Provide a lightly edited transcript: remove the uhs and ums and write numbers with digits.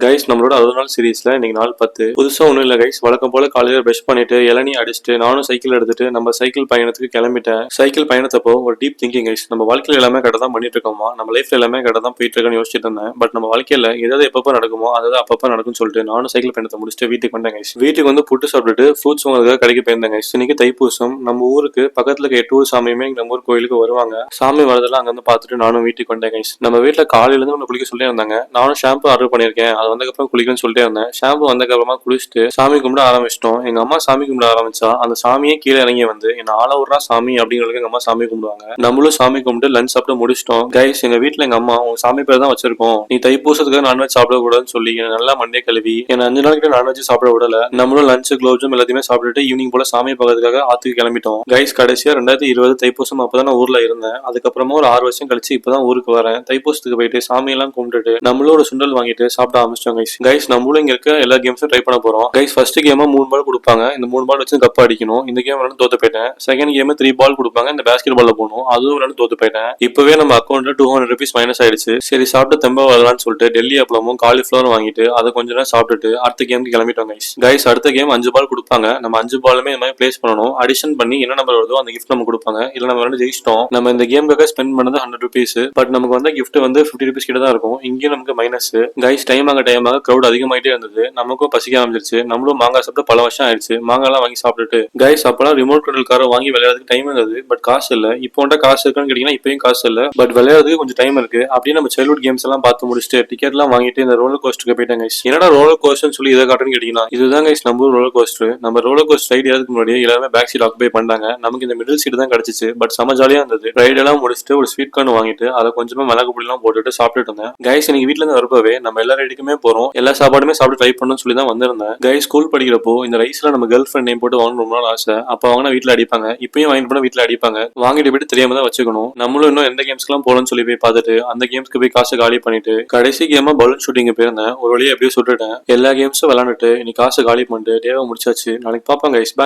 Guys நம்மளோட 60 நாள் சீரீஸ்ல இன்னைக்கு நாள் 10. புதுசா ஒன்றும் இல்லை கைஸ். வழக்கம் போல காலையில பிரஷ் பண்ணிட்டு இளநீ அடிச்சுட்டு நானும் சைக்கிள் எடுத்துட்டு நம்ம சைக்கிள் பயணத்துக்கு கிளம்பிட்டேன். சைக்கிள் பயணத்தப்போ ஒரு டீப் திங்கிங் கைஸ். நம்ம வாழ்க்கையில எல்லாமே கரெக்டாக தான் பண்ணிட்டு இருக்கோமா, நம்ம லைஃப்ல எல்லாமே கரெக்டாக தான் போயிட்டு இருக்கேன்னு யோசிச்சுட்டு இருந்தேன். பட் நம்ம வாழ்க்கையில எதாவது எப்பப்போ நடக்குமோ அதாவது அப்பப்போ நடக்கும்னு சொல்லிட்டு நானும் சைக்கிள் பயணத்தை முடிச்சுட்டு வீட்டுக்கு வந்தேன் கைஸ். வீட்டுக்கு வந்து புட்டு சாப்பிட்டுட்டு ஃப்ரூட்ஸ் வாங்குறதுக்காக கடைக்கு போயிருந்தேன் கைஸ். இன்னைக்கு தைப்பூசம். நம்ம ஊருக்கு பக்கத்துல இருக்க 8 ஊர் சாமியுமே நம்ம ஊர் கோயிலுக்கு வருவாங்க. சாமி வரதெல்லாம் அங்க வந்து பார்த்துட்டு நானும் வீட்டுக்கு வந்தேன் கைஸ். நம்ம வீட்டுல காலையில இருந்து நம்ம குளிக்க சொல்லி இருந்தாங்க. நானும் ஷாம்பு ஆர்டர் பண்ணியிருக்கேன். அது வந்ததுக்கப்புறம் குளிக்கணும்னு சொல்லிட்டே இருந்தேன். ஷாம்பு வந்ததுக்கப்புறமா குளிச்சுட்டு சாமி கும்பிட ஆரம்பிச்சிட்டோம். எங்க அம்மா சாமி கும்பிட ஆரம்பிச்சா அந்த சாமியே கீழே இறங்கி வந்து என்ன ஆள விடுறா சாமி அப்படிங்கிறது எங்க அம்மா சாமி கும்பிடுவாங்க. நம்மளும் சாமி கும்பிட்டு லஞ்ச் சாப்பிட்டு முடிச்சிட்டோம். கைஸ் எங்க வீட்டுல எங்க அம்மா உங்க சாமி பேர் தான் வச்சிருக்கோம், நீ தைப்பூசத்துக்கு நான்வெஜ் சாப்பிட கூடாதுன்னு சொல்லி நல்லா மண்டே கழுவி என்ன 5 நாள் கிட்ட நான்வெஜ் சாப்பிட விடல. நம்மளும் லஞ்ச் குளோப்ஜாம் எல்லாத்தையுமே சாப்பிட்டுட்டு ஈவினிங் போல சாமி பார்க்கறதுக்காக ஆத்துக்கு கிளம்பிட்டோம். கைஸ் கடைசியா 2020 தைப்பூசம் அப்பதான் நான் ஊர்ல இருந்தேன். அதுக்கப்புறமா ஒரு 6 வருஷம் கழிச்சு இப்பதான் ஊருக்கு வரேன். தைப்பூசத்துக்கு போயிட்டு சாமி எல்லாம் கும்பிட்டுட்டு நம்மளும் ஒரு சுண்டல் வாங்கிட்டு சாப்பிட ஆரம்பிச்சோம் கைஸ். கைஸ் நம்மளும் இங்க இருக்க எல்லா கேம்ஸும் ட்ரை பண்ண போறோம். கைஸ் ஃபர்ஸ்ட் கேம் 3 பால் கொடுப்பாங்க. இந்த 3 பால் வச்சு கப் அடிக்கணும். இந்த கேம் விளையாண்டு தோத்து போயிட்டேன். செகண்ட் கேம் 3 பால் கொடுப்பாங்க. இந்த பேஸ்கெட் பால்ல போகணும். அதுவும் விளையாண்டு தோத்து போயிட்டேன். இப்பவே நம்ம அக்கௌண்ட்ல 200 rupees மைனஸ் ஆயிடுச்சு. சரி சாப்பிட்டு தெம்ப வரலாம்னு சொல்லிட்டு டெல்லி அப்பளமும் காலிஃபிளவர் வாங்கிட்டு அதை கொஞ்ச நேரம் சாப்பிட்டுட்டு அடுத்த கேமுக்கு கிளம்பிட்டோம் கைஸ். கைஸ் அடுத்த கேம் 5 பால் கொடுப்பாங்க. நம்ம 5 பாலுமே இந்த மாதிரி பிளேஸ் பண்ணணும். அடிஷன் பண்ணி என்ன நம்பர் வருதோ அந்த கிஃப்ட் நம்ம கொடுப்பாங்க. இல்ல நம்ம வந்து ஜெயிச்சிட்டோம். நம்ம இந்த கேமுக்காக ஸ்பெண்ட் பண்ணது 100 rupees. பட் நமக்கு வந்து கிஃப்ட் வந்து 50 rupees கிட்ட தான் இருக்கும். இங்கேயும் நமக்கு மைனஸ். கைஸ் டைம் ஆக க்ரௌட் அதிகமாயிட்டே இருந்தது. நமக்கும் பசிக்க ஆரம்பிச்சிருச்சு. நம்மளும் மாங்காய் சாப்பிட்டு பல வருஷம் ஆயிடுச்சு. மாங்காய் எல்லாம் வாங்கி சாப்பிட்டுட்டு கைஸ் அப்பெல்லாம் ரிமோட் கண்ட்ரோல் காரை வாங்கி விளையாடுறதுக்கு டைம் இருந்தது. பட் காசு இல்ல. இப்போ காசு இருக்கான்னு கேட்டீங்கன்னா இப்பயும் காசு இல்ல. பட் விளையாடுறதுக்கு கொஞ்சம் டைம் இருக்கு. அப்படியே நம்ம சைல்ட்ஹுட் கேம்ஸ் எல்லாம் பார்த்து முடிச்சுட்டு டிக்கெட் எல்லாம் வாங்கிட்டு இந்த ரோலர் கோஸ்டருக்கு போயிட்டேன் கைஸ். என்னடா ரோலர் கோஸ்டர்னு சொல்லி இதை காட்டுன்னு கேட்டீங்கன்னா இதுதான் கைஸ் நம்ம ரோலர் கோஸ்டர். நம்ம ரோலர் கோஸ்டர் ரைட் ஏறதுக்கு முன்னாடி எல்லாருமே பேக் சீட் ஆக்குபை பண்ணாங்க. நமக்கு இந்த மிடில் சீட் தான் கிடைச்சிச்சு. பட் செம ஜாலியா இருந்தது. ரைட் எல்லாம் முடிச்சுட்டு ஒரு ஸ்வீட் கார்ன் வாங்கிட்டு அதை கொஞ்சமா மிளகு பொடி எல்லாம் போட்டுட்டு சாப்பிட்டுட்டு இருந்தேன். கைஸ் இன்னைக்கு வீட்டுல இருந்து வரப்பவே நம்ம எல்லா ரைடுக்குமே போறோம். எல்லா சாப்பாடுமே சாப்பிட்டு ட்ரை பண்ணணும்னு சொல்லி தான் வந்திருந்தேன். கைஸ் ஸ்கூல் படிக்கிறப்போ இந்த ரைஸ்ல நம்ம கேர்ள் ஃப்ரெண்ட் நேம் போட்டு வாங்கணும் ரொம்ப நாள் ஆசை. அப்ப வாங்கினா வீட்டுல அடிப்பாங்க. இப்பயும் வாங்கிட்டு போனா வீட்டுல அடிப்பாங்க. வாங்கிட்டு போயிட்டு தெரியாம தான் வச்சுக்கணும். நம்மளும் இன்னும் எந்த கேம்ஸ்க்கு எல்லாம் போகணும்னு சொல்லி போய் பார்த்துட்டு அந்த கேம்ஸ்க்கு போய் காசு காலி பண்ணிட்டு கடைசி கேமா பலூன் ஷூட்டிங் போயிருந்தேன். ஒரு வழியா எப்படியோ சுட்டுட்டேன். எல்லா கேம்ஸும் விளையாண்டுட்டு இன்னைக்கு காசு காலி பண்ணிட்டு டேவை முடிச்சாச்சு. நாளைக்கு பாப்பாங்க கைஸ். பாய்.